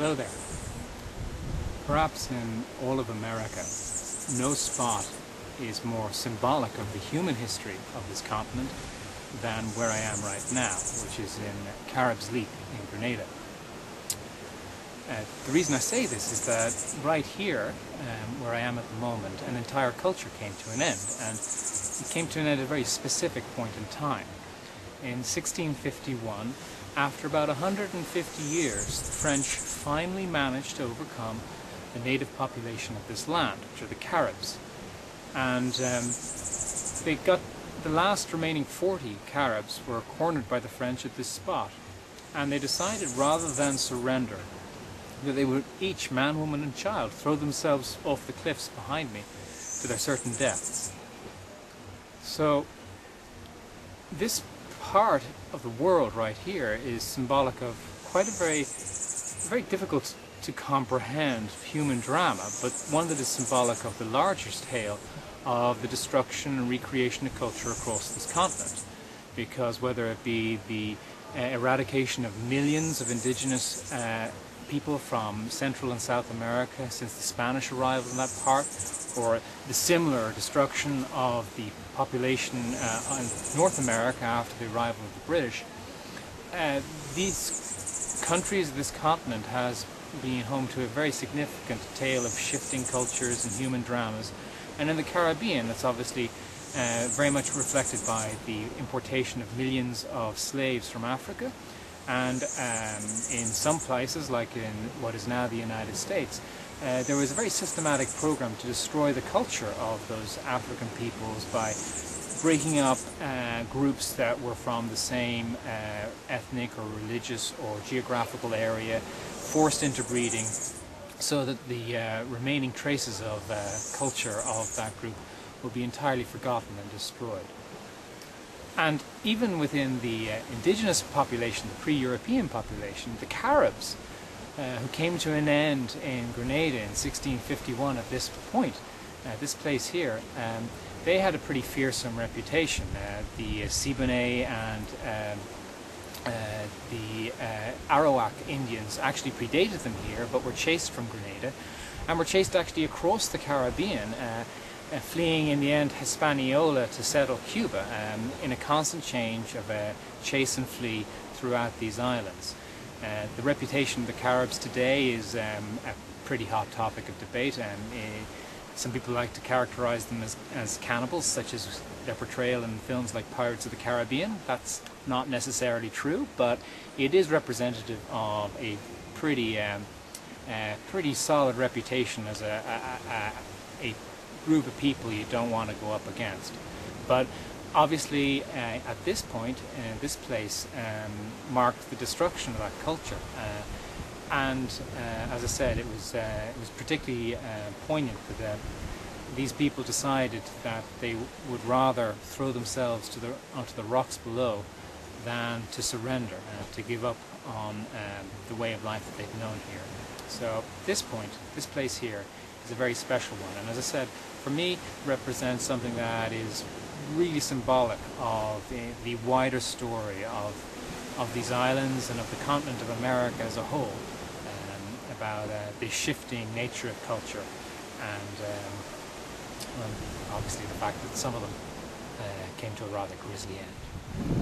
Hello there. Perhaps in all of America, no spot is more symbolic of the human history of this continent than where I am right now, which is in Caribs in Grenada. The reason I say this is that right here, where I am at the moment, an entire culture came to an end, and it came to an end at a very specific point in time. In 1651, after about 150 years, the French finally managed to overcome the native population of this land, which are the Caribs. And they got the last remaining 40 Caribs were cornered by the French at this spot. And they decided, rather than surrender, that they would each, man, woman and child, throw themselves off the cliffs behind me to their certain deaths. So this part of the world right here is symbolic of quite a very difficult to comprehend human drama, but one that is symbolic of the larger tale of the destruction and recreation of culture across this continent. Because whether it be the eradication of millions of indigenous people from Central and South America since the Spanish arrival in that part, or the similar destruction of the population in North America after the arrival of the British, these countries, this continent has been home to a very significant tale of shifting cultures and human dramas. And in the Caribbean, that's obviously very much reflected by the importation of millions of slaves from Africa. And in some places, like in what is now the United States, there was a very systematic program to destroy the culture of those African peoples by breaking up groups that were from the same ethnic or religious or geographical area, forced interbreeding, so that the remaining traces of culture of that group will be entirely forgotten and destroyed. And even within the indigenous population, the pre-European population, the Caribs, who came to an end in Grenada in 1651 at this point, this place here, they had a pretty fearsome reputation. The Siboney and the Arawak Indians actually predated them here, but were chased from Grenada, and were chased actually across the Caribbean, fleeing in the end Hispaniola to settle Cuba, in a constant change of chase and flee throughout these islands. The reputation of the Caribs today is a pretty hot topic of debate. Some people like to characterize them as cannibals, such as their portrayal in films like Pirates of the Caribbean. That's not necessarily true, but it is representative of a pretty solid reputation as a group of people you don't want to go up against. But obviously, at this point, this place marked the destruction of that culture. And as I said, it was particularly poignant that these people decided that they would rather throw themselves onto the rocks below than to surrender, to give up on the way of life that they've known here. So this point, this place here, is a very special one. And as I said, for me, it represents something that is really symbolic of the wider story of these islands and of the continent of America as a whole, about the shifting nature of culture, and obviously the fact that some of them came to a rather grisly end.